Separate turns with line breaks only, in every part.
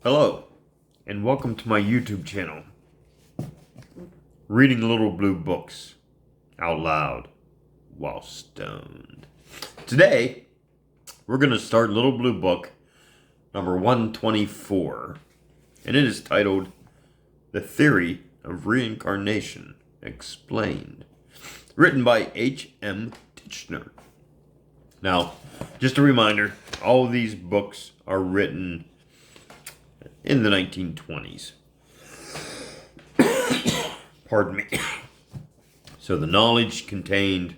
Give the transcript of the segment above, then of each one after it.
Hello, and welcome to my YouTube channel, Reading Little Blue Books Out Loud While Stoned. Today, we're going to start Little Blue Book number 124, and it is titled, The Theory of Reincarnation Explained, written by H.M. Tichenor. Now, just a reminder, all of these books are written in the 1920s. Pardon me. So the knowledge contained,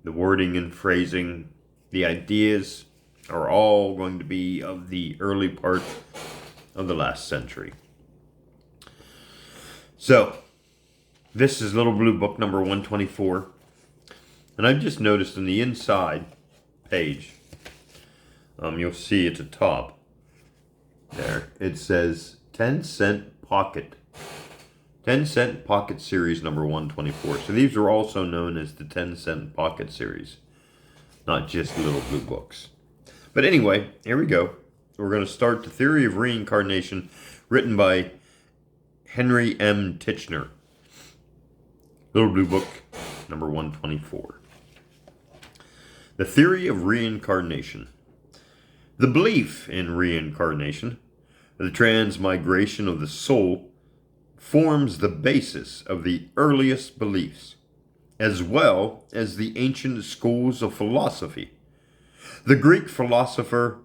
the wording and phrasing, the ideas are all going to be of the early part of the last century. So, this is Little Blue Book number 124. And I've just noticed in the inside page, you'll see at the top, there, it says 10-cent pocket. 10-cent pocket series number 124. So these are also known as the 10-cent pocket series, not just Little Blue Books. But anyway, here we go. We're going to start The Theory of Reincarnation, written by Henry M. Tichenor. Little Blue Book number 124. The Theory of Reincarnation. The belief in reincarnation, the transmigration of the soul, forms the basis of the earliest beliefs, as well as the ancient schools of philosophy. The Greek philosopher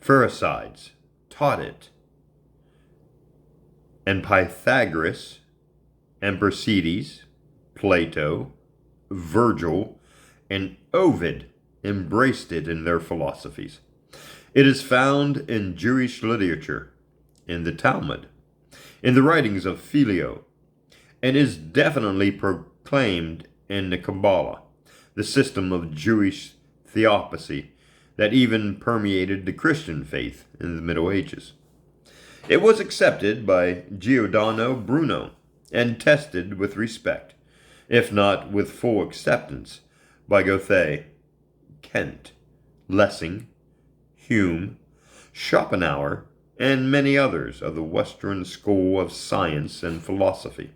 Pherecydes taught it, and Pythagoras, Ambrosides, Plato, Virgil, and Ovid embraced it in their philosophies. It is found in Jewish literature, in the Talmud, in the writings of Philo, and is definitely proclaimed in the Kabbalah, the system of Jewish theosophy that even permeated the Christian faith in the Middle Ages. It was accepted by Giordano Bruno and tested with respect, if not with full acceptance, by Goethe, Kant, Lessing, Hume, Schopenhauer, and many others of the Western school of science and philosophy.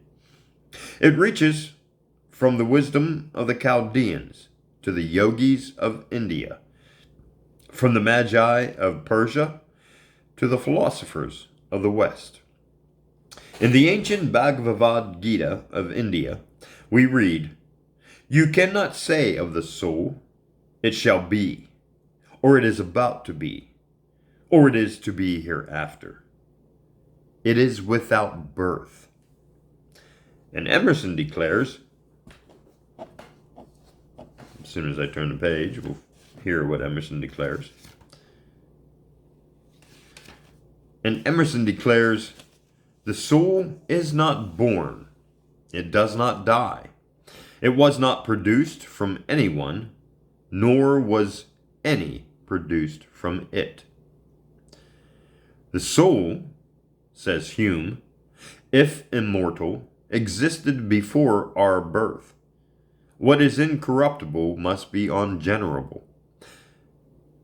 It reaches from the wisdom of the Chaldeans to the yogis of India, from the magi of Persia to the philosophers of the West. In the ancient Bhagavad Gita of India, we read, "You cannot say of the soul, it shall be, or it is about to be, or it is to be hereafter. It is without birth." And Emerson declares, as soon as I turn the page, we'll hear what Emerson declares. And Emerson declares, "The soul is not born. It does not die. It was not produced from anyone, nor was any produced from it. The soul," says Hume, "if immortal, existed before our birth. What is incorruptible must be ungenerable.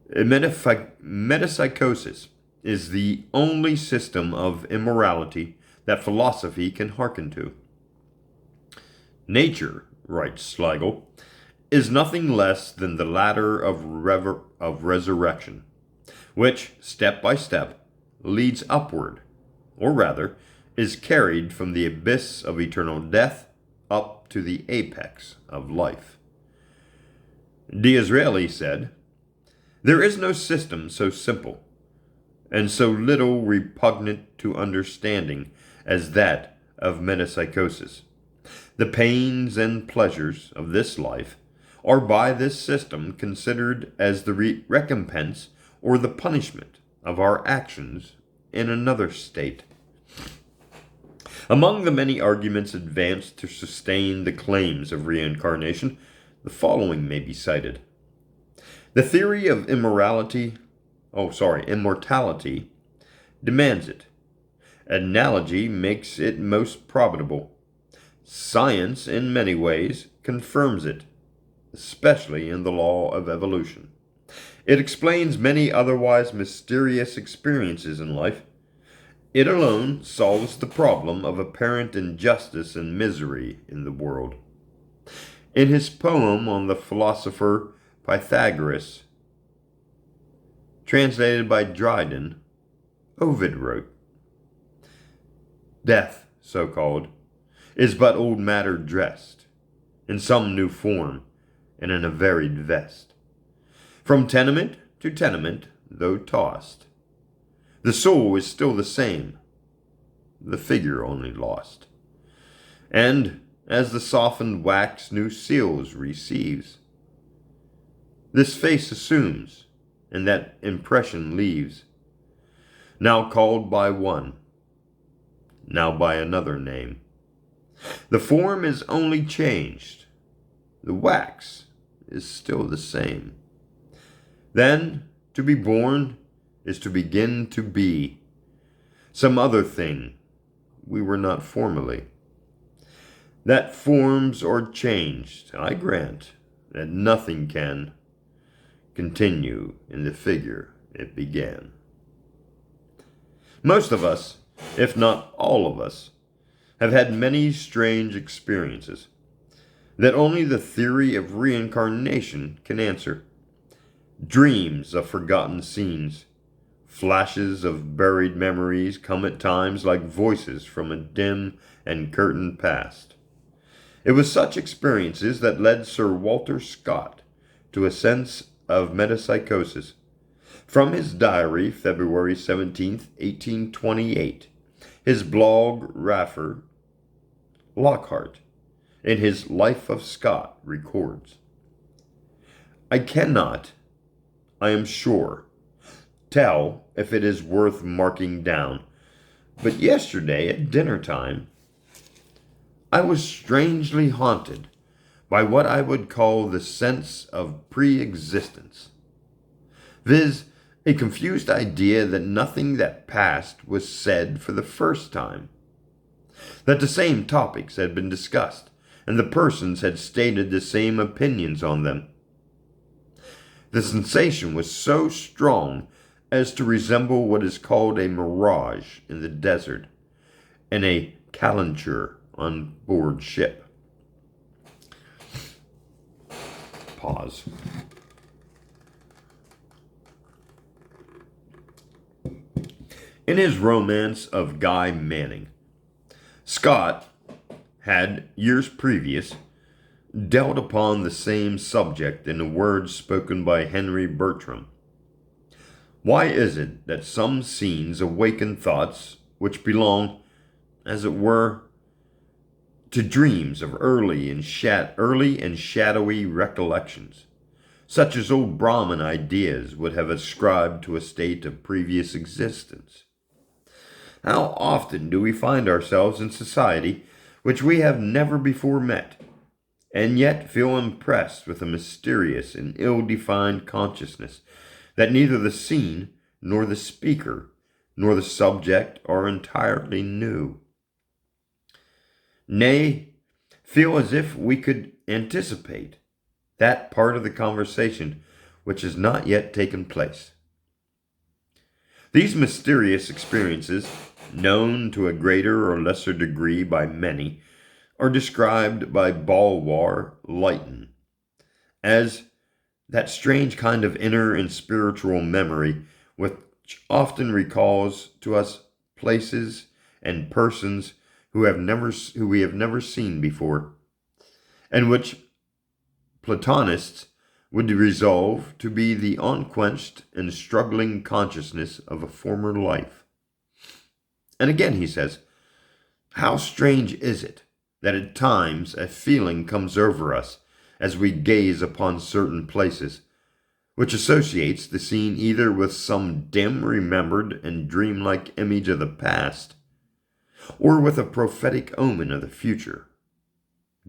Metempsychosis is the only system of immorality that philosophy can hearken to. Nature," writes Schlegel, "is nothing less than the ladder of resurrection, which, step by step, leads upward, or rather, is carried from the abyss of eternal death up to the apex of life." Disraeli said, "There is no system so simple, and so little repugnant to understanding as that of metempsychosis. The pains and pleasures of this life are by this system considered as the recompense or the punishment of our actions in another state." Among the many arguments advanced to sustain the claims of reincarnation, the following may be cited. The theory of immortality demands it. Analogy makes it most probable. Science, in many ways, confirms it, especially in the law of evolution. It explains many otherwise mysterious experiences in life. It alone solves the problem of apparent injustice and misery in the world. In his poem on the philosopher Pythagoras, translated by Dryden, Ovid wrote, "Death, so called, is but old matter dressed in some new form and in a varied vest. From tenement to tenement, though tossed, the soul is still the same, the figure only lost. And as the softened wax new seals receives, this face assumes, and that impression leaves, now called by one, now by another name. The form is only changed, the wax is still the same. Then, to be born is to begin to be some other thing we were not formerly. That forms are changed, I grant that nothing can continue in the figure it began." Most of us, if not all of us, have had many strange experiences that only the theory of reincarnation can answer. Dreams of forgotten scenes, flashes of buried memories come at times like voices from a dim and curtained past. It was such experiences that led Sir Walter Scott to a sense of metempsychosis. From his diary, February 17, 1828, his blog Raffer Lockhart, in his Life of Scott, records, "I cannot, I am sure, tell if it is worth marking down, but yesterday at dinner time I was strangely haunted by what I would call the sense of pre-existence, viz., a confused idea that nothing that passed was said for the first time, that the same topics had been discussed, and the persons had stated the same opinions on them. The sensation was so strong as to resemble what is called a mirage in the desert, and a calenture on board ship." Pause. In his romance of Guy Manning, Scott had, years previous, dealt upon the same subject in the words spoken by Henry Bertram. "Why is it that some scenes awaken thoughts which belong, as it were, to dreams of early and shadowy recollections, such as old Brahmin ideas would have ascribed to a state of previous existence? How often do we find ourselves in society which we have never before met, and yet feel impressed with a mysterious and ill-defined consciousness that neither the scene, nor the speaker, nor the subject are entirely new. Nay, feel as if we could anticipate that part of the conversation which has not yet taken place. These mysterious experiences, known to a greater or lesser degree by many, are described by Bulwer Lytton as that strange kind of inner and spiritual memory which often recalls to us places and persons who we have never seen before, and which Platonists would resolve to be the unquenched and struggling consciousness of a former life." And again he says, "How strange is it that at times a feeling comes over us as we gaze upon certain places, which associates the scene either with some dim remembered and dreamlike image of the past, or with a prophetic omen of the future."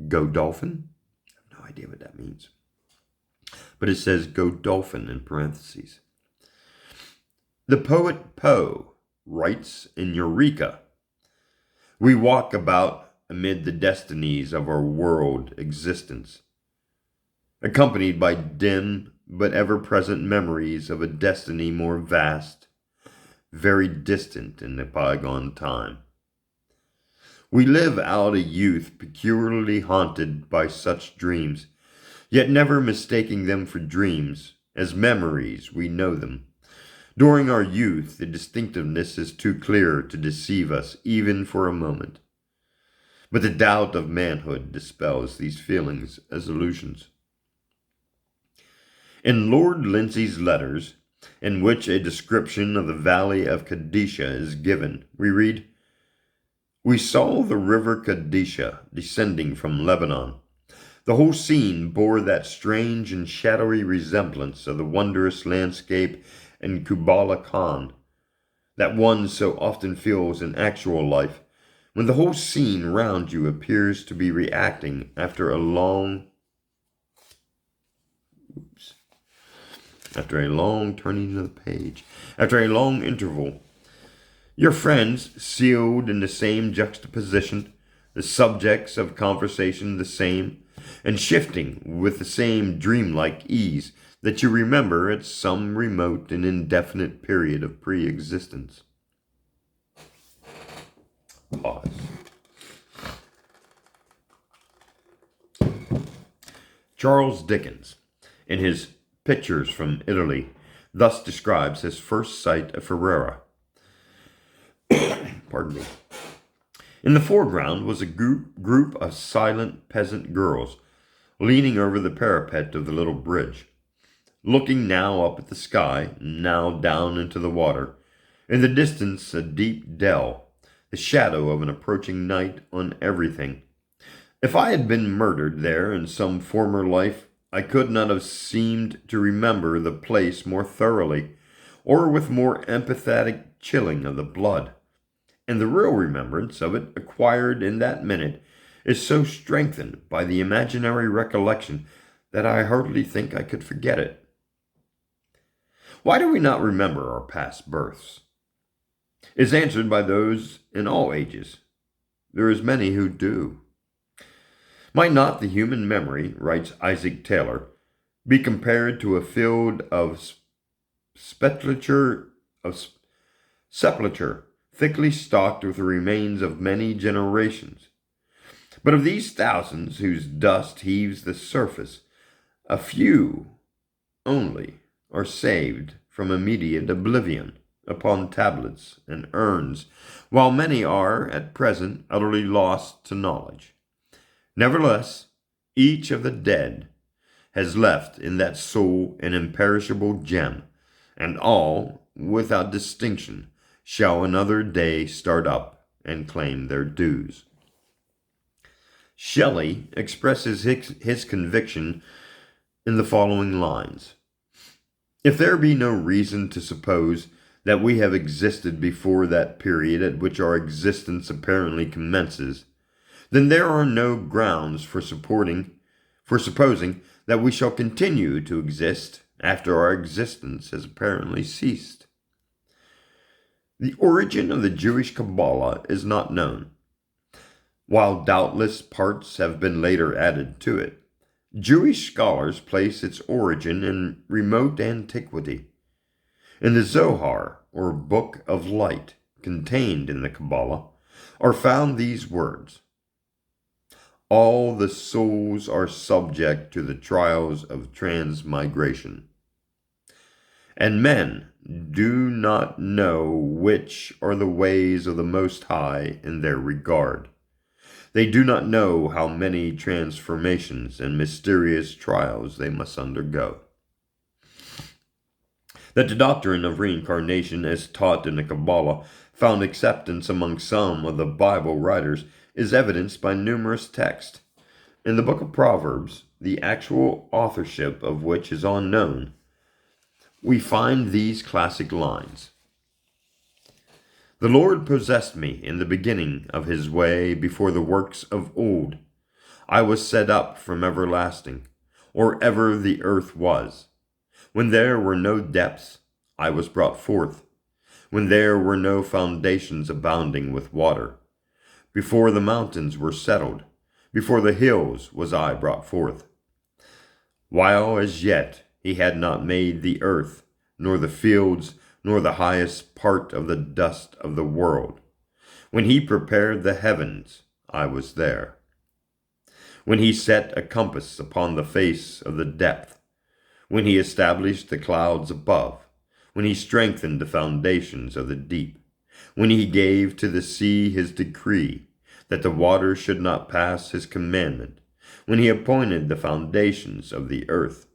Godolphin? I have no idea what that means, but it says Godolphin in parentheses. The poet Poe writes in Eureka, "We walk about amid the destinies of our world existence, accompanied by dim but ever-present memories of a destiny more vast, very distant in the bygone time. We live out a youth peculiarly haunted by such dreams, yet never mistaking them for dreams. As memories, we know them. During our youth, the distinctiveness is too clear to deceive us even for a moment. But the doubt of manhood dispels these feelings as illusions. In Lord Lindsay's letters, in which a description of the valley of Kadisha is given, we read, "We saw the river Kadisha descending from Lebanon. The whole scene bore that strange and shadowy resemblance of the wondrous landscape in Kabbalah Khan that one so often feels in actual life, when the whole scene round you appears to be reacting after a long turning of the page, after a long interval. Your friends, sealed in the same juxtaposition, the subjects of conversation the same, and shifting with the same dreamlike ease that you remember at some remote and indefinite period of pre-existence." Pause. Charles Dickens, in his Pictures from Italy, thus describes his first sight of Ferrara. Pardon me. "In the foreground was a group of silent peasant girls, leaning over the parapet of the little bridge, looking now up at the sky, now down into the water. In the distance, a deep dell, the shadow of an approaching night on everything. If I had been murdered there in some former life, I could not have seemed to remember the place more thoroughly, or with more empathetic chilling of the blood. And the real remembrance of it acquired in that minute is so strengthened by the imaginary recollection that I hardly think I could forget it. Why do we not remember our past births? Is answered by those in all ages. There is many who do. Might not the human memory, writes Isaac Taylor, be compared to a field of sepulture, thickly stocked with the remains of many generations? But of these thousands whose dust heaves the surface, a few only are saved from immediate oblivion upon tablets and urns, while many are, at present, utterly lost to knowledge. Nevertheless, each of the dead has left in that soul an imperishable gem, and all, without distinction, shall another day start up and claim their dues." Shelley expresses his conviction in the following lines: "If there be no reason to suppose that we have existed before that period at which our existence apparently commences, then there are no grounds for supposing that we shall continue to exist after our existence has apparently ceased." The origin of the Jewish Kabbalah is not known. While doubtless parts have been later added to it, Jewish scholars place its origin in remote antiquity. In the Zohar, or Book of Light, contained in the Kabbalah, are found these words: "All the souls are subject to the trials of transmigration, and men do not know which are the ways of the Most High in their regard. They do not know how many transformations and mysterious trials they must undergo." That the doctrine of reincarnation as taught in the Kabbalah found acceptance among some of the Bible writers is evidenced by numerous texts. In the book of Proverbs, the actual authorship of which is unknown, we find these classic lines: "The Lord possessed me in the beginning of his way before the works of old. I was set up from everlasting, or ever the earth was. When there were no depths, I was brought forth. When there were no foundations abounding with water. Before the mountains were settled, before the hills was I brought forth. While as yet he had not made the earth, nor the fields, nor the highest part of the dust of the world. When he prepared the heavens, I was there. When he set a compass upon the face of the depth, when he established the clouds above, when he strengthened the foundations of the deep, when he gave to the sea his decree, that the waters should not pass his commandment, when he appointed the foundations of the earth.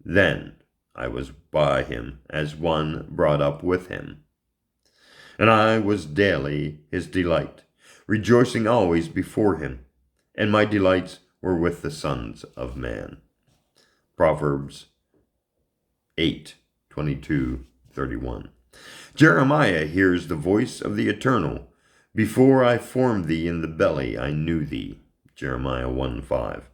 Then I was by him as one brought up with him. And I was daily his delight, rejoicing always before him, and my delights were with the sons of man. Proverbs 8:22-31. Jeremiah hears the voice of the Eternal. Before I formed thee in the belly, I knew thee. Jeremiah 1:5.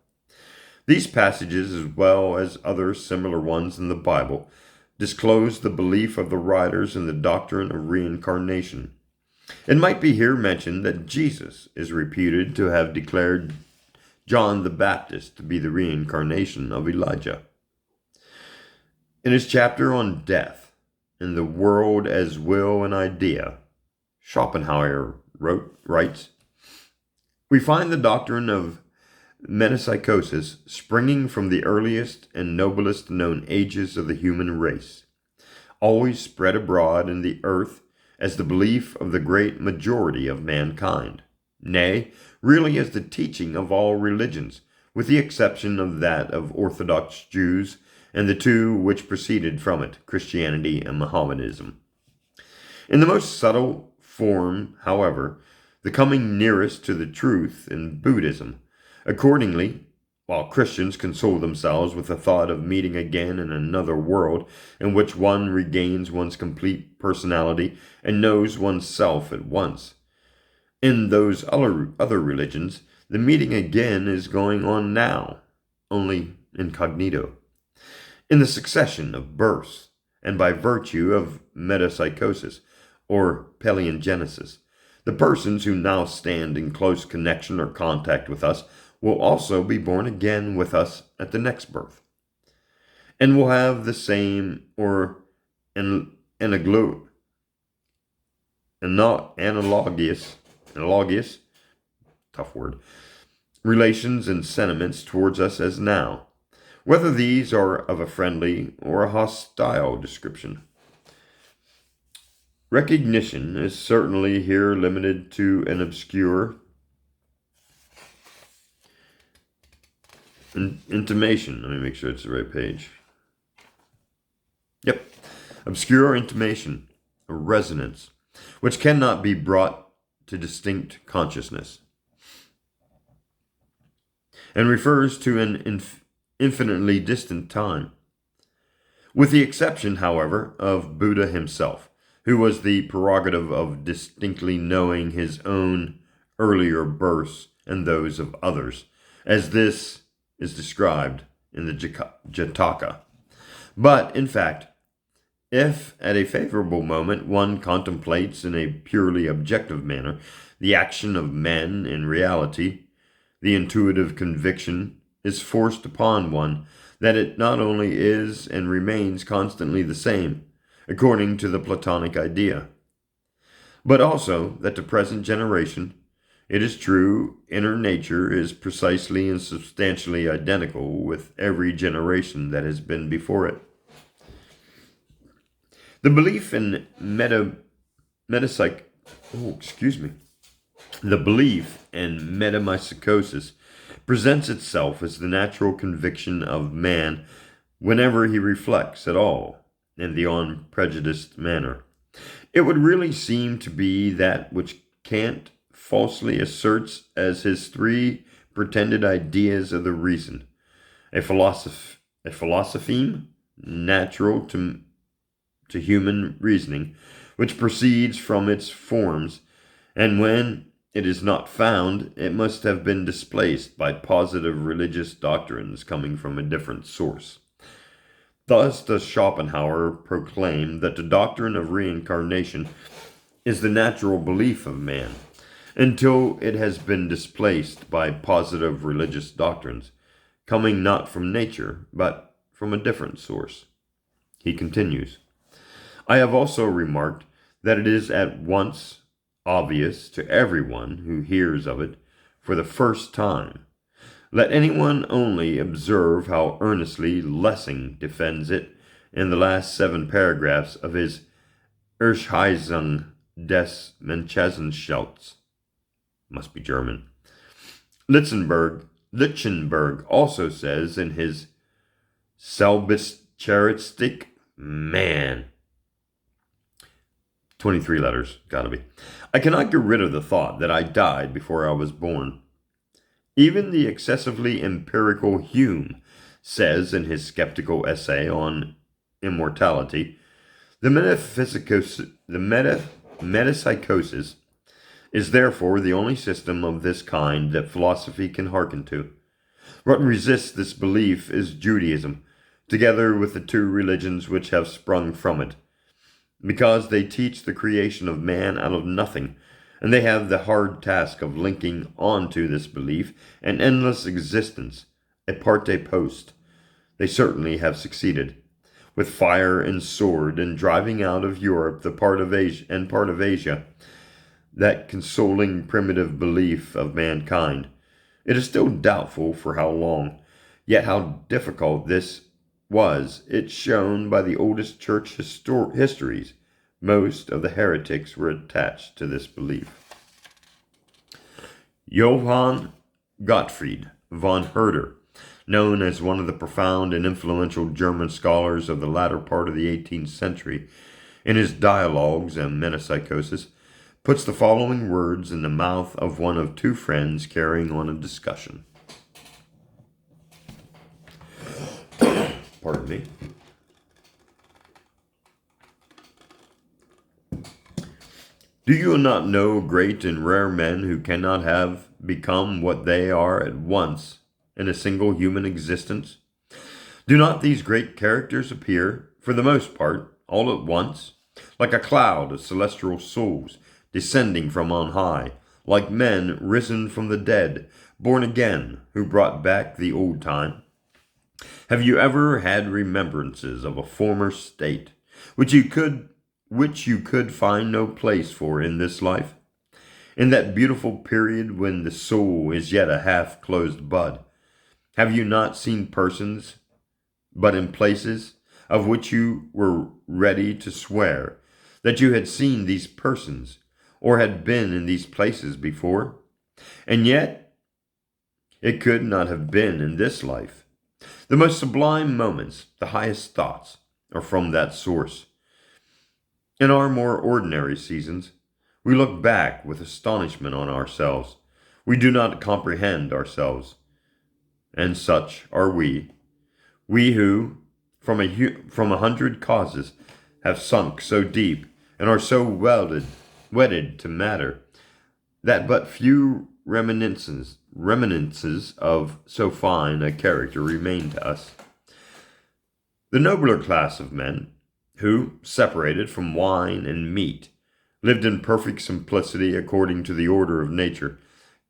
These passages, as well as other similar ones in the Bible, disclose the belief of the writers in the doctrine of reincarnation. It might be here mentioned that Jesus is reputed to have declared John the Baptist to be the reincarnation of Elijah. In his chapter on death, in the world as will and idea, Schopenhauer writes, we find the doctrine of metempsychosis springing from the earliest and noblest known ages of the human race, always spread abroad in the earth as the belief of the great majority of mankind, nay, really as the teaching of all religions, with the exception of that of Orthodox Jews and the two which proceeded from it, Christianity and Mohammedanism. In the most subtle form, however, the coming nearest to the truth in Buddhism. Accordingly, while Christians console themselves with the thought of meeting again in another world in which one regains one's complete personality and knows oneself at once, in those other religions, the meeting again is going on now, only incognito. In the succession of births, and by virtue of metempsychosis, or paleo-genesis, the persons who now stand in close connection or contact with us will also be born again with us at the next birth, and will have the same or analogous, tough word, relations and sentiments towards us as now, whether these are of a friendly or a hostile description. Recognition is certainly here limited to an obscure intimation. Let me make sure it's the right page. Yep. Obscure intimation, a resonance, which cannot be brought to distinct consciousness, and refers to an infinitely distant time. With the exception, however, of Buddha himself, who was the prerogative of distinctly knowing his own earlier births and those of others, as this is described in the Jataka. But, in fact, if at a favorable moment one contemplates in a purely objective manner the action of men in reality, the intuitive conviction is forced upon one that it not only is and remains constantly the same, according to the Platonic idea, but also that the present generation, it is true, inner nature is precisely and substantially identical with every generation that has been before it. The belief in metempsychosis presents itself as the natural conviction of man whenever he reflects at all in the unprejudiced manner. It would really seem to be that which Kant falsely asserts as his three pretended ideas of the reason: a philosopheme natural to human reasoning, which proceeds from its forms, and when it is not found, it must have been displaced by positive religious doctrines coming from a different source. Thus does Schopenhauer proclaim that the doctrine of reincarnation is the natural belief of man, until it has been displaced by positive religious doctrines, coming not from nature, but from a different source. He continues, I have also remarked that it is at once obvious to everyone who hears of it for the first time. Let anyone only observe how earnestly Lessing defends it in the last 7 paragraphs of his Erschheisung des Menschengeschlechts. Must be German. Lichtenberg also says in his Selbstcharakteristik Man, 23 letters, gotta be. I cannot get rid of the thought that I died before I was born. Even the excessively empirical Hume says in his skeptical essay on immortality, the metapsychosis is therefore the only system of this kind that philosophy can hearken to. What resists this belief is Judaism, together with the 2 religions which have sprung from it, because they teach the creation of man out of nothing, and they have the hard task of linking onto this belief an endless existence, a parte post. They certainly have succeeded, with fire and sword, in driving out of Europe the part of Asia, that consoling primitive belief of mankind. It is still doubtful for how long, yet how difficult this was, it's shown by the oldest church histories. Most of the heretics were attached to this belief. Johann Gottfried von Herder, known as one of the profound and influential German scholars of the latter part of the 18th century, in his Dialogues on Metapsychosis, puts the following words in the mouth of one of 2 friends carrying on a discussion. Pardon me. Do you not know great and rare men who cannot have become what they are at once in a single human existence? Do not these great characters appear, for the most part, all at once, like a cloud of celestial souls descending from on high, like men risen from the dead, born again, who brought back the old time? Have you ever had remembrances of a former state, which you could find no place for in this life? In that beautiful period when the soul is yet a half-closed bud, have you not seen persons, but in places of which you were ready to swear that you had seen these persons, or had been in these places before? And yet, it could not have been in this life. The most sublime moments, the highest thoughts, are from that source. In our more ordinary seasons, we look back with astonishment on ourselves. We do not comprehend ourselves. And such are we who, from 100 causes, have sunk so deep and are so wedded to matter, that but few reminiscences of so fine a character remain to us. The nobler class of men, who, separated from wine and meat, lived in perfect simplicity according to the order of nature,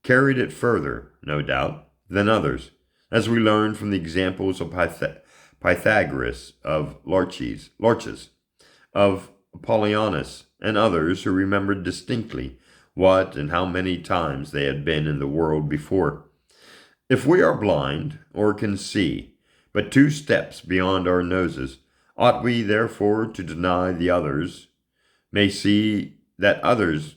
carried it further, no doubt, than others, as we learn from the examples of Pythagoras, of Larches, of Apollonius, and others who remembered distinctly what and how many times they had been in the world before. If we are blind, or can see but 2 steps beyond our noses, ought we therefore to deny the others may see that others,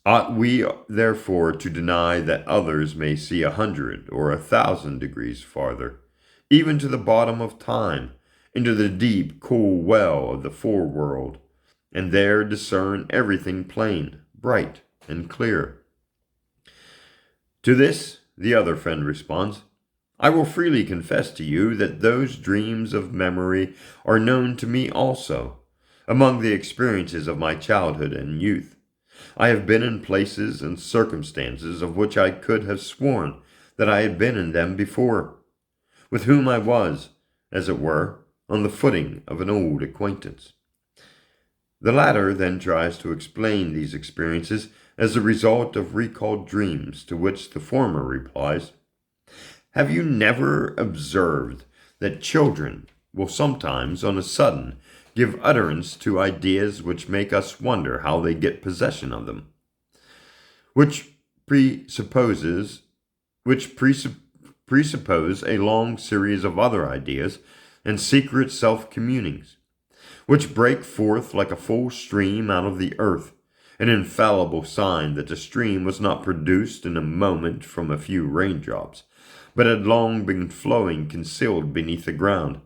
ought we therefore to deny that others may see 100 or 1,000 degrees farther, even to the bottom of time, into the deep, cool well of the foreworld, and there discern everything plain, bright, and clear? To this, the other friend responds, I will freely confess to you that those dreams of memory are known to me also, among the experiences of my childhood and youth. I have been in places and circumstances of which I could have sworn that I had been in them before, with whom I was, as it were, on the footing of an old acquaintance. The latter then tries to explain these experiences as the result of recalled dreams, to which the former replies, Have you never observed that children will sometimes, on a sudden, give utterance to ideas which make us wonder how they get possession of them, which presupposes which presuppose a long series of other ideas and secret self-communings, which break forth like a full stream out of the earth, an infallible sign that the stream was not produced in a moment from a few raindrops, but had long been flowing concealed beneath the ground,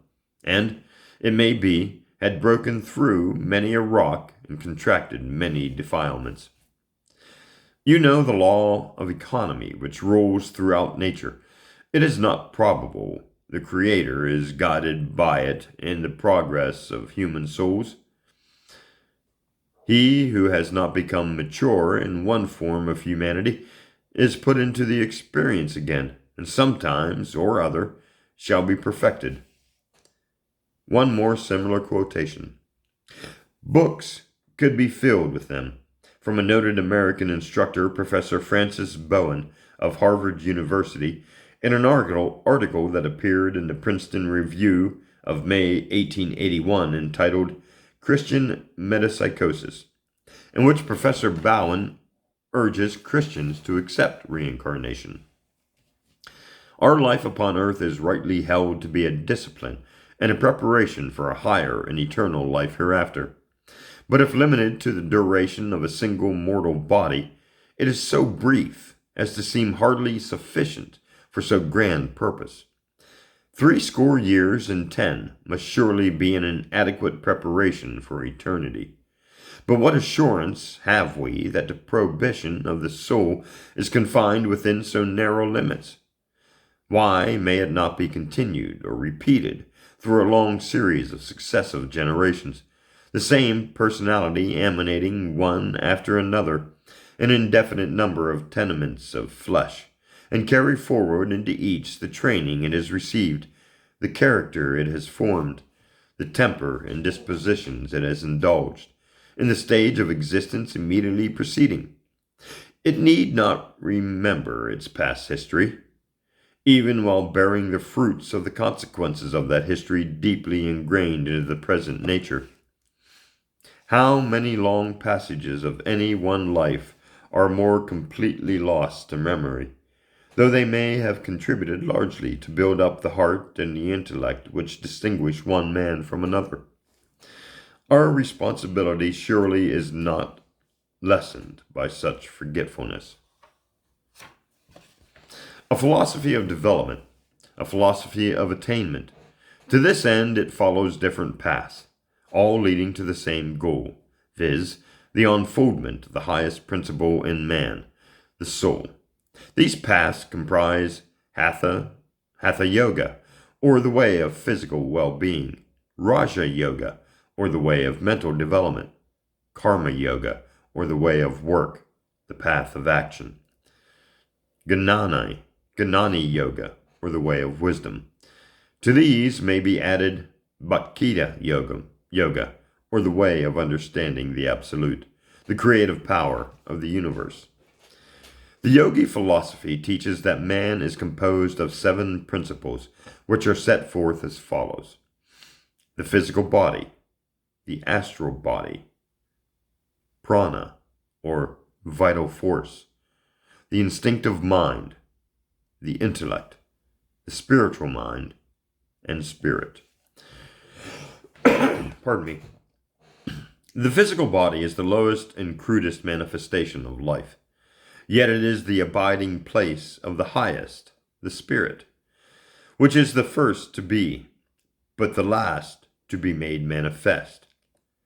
and, it may be, had broken through many a rock and contracted many defilements. You know the law of economy which rules throughout nature. It is not probable the Creator is guided by it in the progress of human souls. He who has not become mature in one form of humanity is put into the experience again, and sometimes or other shall be perfected. One more similar quotation. Books could be filled with them. From a noted American instructor, Professor Francis Bowen of Harvard University, in an article that appeared in the Princeton Review of May 1881 entitled Christian Metapsychosis, in which Professor Bowen urges Christians to accept reincarnation. Our life upon earth is rightly held to be a discipline and a preparation for a higher and eternal life hereafter. But if limited to the duration of a single mortal body, it is so brief as to seem hardly sufficient for so grand purpose. 80 years and 10 must surely be an adequate preparation for eternity. But what assurance have we that the prohibition of the soul is confined within so narrow limits? Why may it not be continued or repeated through a long series of successive generations, the same personality emanating one after another, an indefinite number of tenements of flesh, and carry forward into each the training it has received, the character it has formed, the temper and dispositions it has indulged, in the stage of existence immediately preceding? It need not remember its past history, even while bearing the fruits of the consequences of that history deeply ingrained into the present nature. How many long passages of any one life are more completely lost to memory, though they may have contributed largely to build up the heart and the intellect which distinguish one man from another. Our responsibility surely is not lessened by such forgetfulness. A philosophy of development, a philosophy of attainment. To this end it follows different paths, all leading to the same goal, viz., the unfoldment of the highest principle in man, the soul. These paths comprise Hatha Yoga, or the way of physical well-being, Raja Yoga, or the way of mental development, Karma Yoga, or the way of work, the path of action, Gnani Yoga, or the way of wisdom. To these may be added Bhakti Yoga, or the way of understanding the Absolute, the creative power of the universe. The yogi philosophy teaches that man is composed of 7 principles, which are set forth as follows: the physical body, the astral body, prana, or vital force, the instinctive mind, the intellect, the spiritual mind, and spirit. Pardon me. The physical body is the lowest and crudest manifestation of life, yet it is the abiding place of the highest, the spirit, which is the first to be, but the last to be made manifest.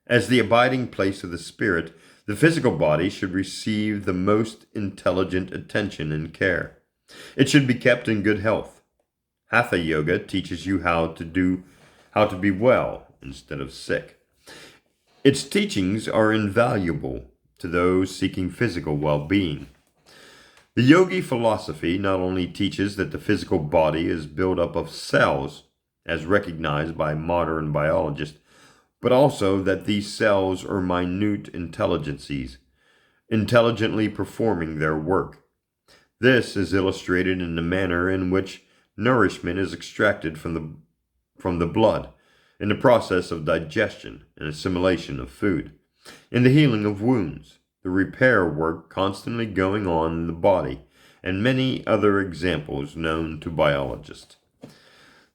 As the abiding place of the spirit, the physical body should receive the most intelligent attention and care. It should be kept in good health. Hatha Yoga teaches you how to be well instead of sick. Its teachings are invaluable to those seeking physical well-being. The yogi philosophy not only teaches that the physical body is built up of cells, as recognized by modern biologists, but also that these cells are minute intelligences, intelligently performing their work. This is illustrated in the manner in which nourishment is extracted from the blood in the process of digestion and assimilation of food, in the healing of wounds, the repair work constantly going on in the body, and many other examples known to biologists.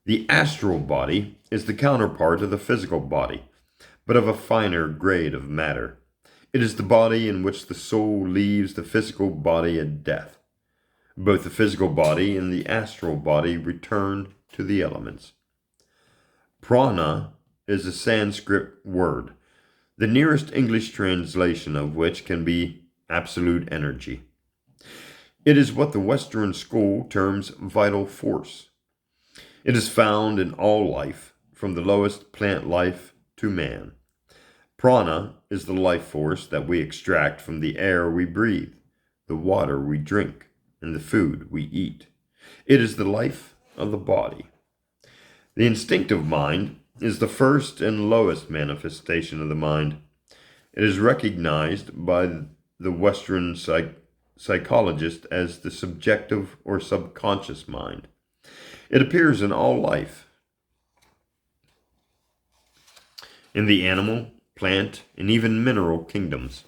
The astral body is the counterpart of the physical body, but of a finer grade of matter. It is the body in which the soul leaves the physical body at death. Both the physical body and the astral body return to the elements. Prana is a Sanskrit word, the nearest English translation of which can be absolute energy. It is what the Western school terms vital force. It is found in all life, from the lowest plant life to man. Prana is the life force that we extract from the air we breathe, the water we drink, and the food we eat. It is the life of the body. The instinctive mind is the first and lowest manifestation of the mind. It is recognized by the Western psychologist as the subjective or subconscious mind. It appears in all life, in the animal, plant, and even mineral kingdoms.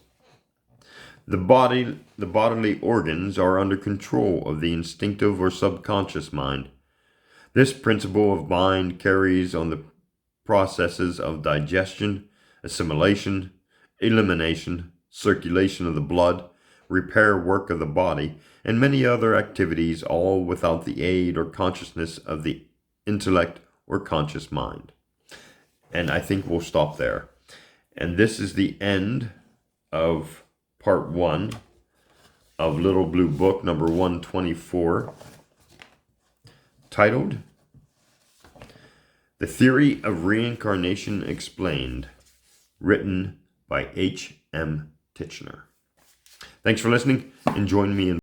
The bodily organs are under control of the instinctive or subconscious mind. This principle of mind carries on the processes of digestion, assimilation, elimination, circulation of the blood, repair work of the body, and many other activities, all without the aid or consciousness of the intellect or conscious mind. And I think we'll stop there. And this is the end of part 1 of Little Blue Book number 124, titled The Theory of Reincarnation Explained, written by H.M. Tichenor. Thanks for listening, and join me in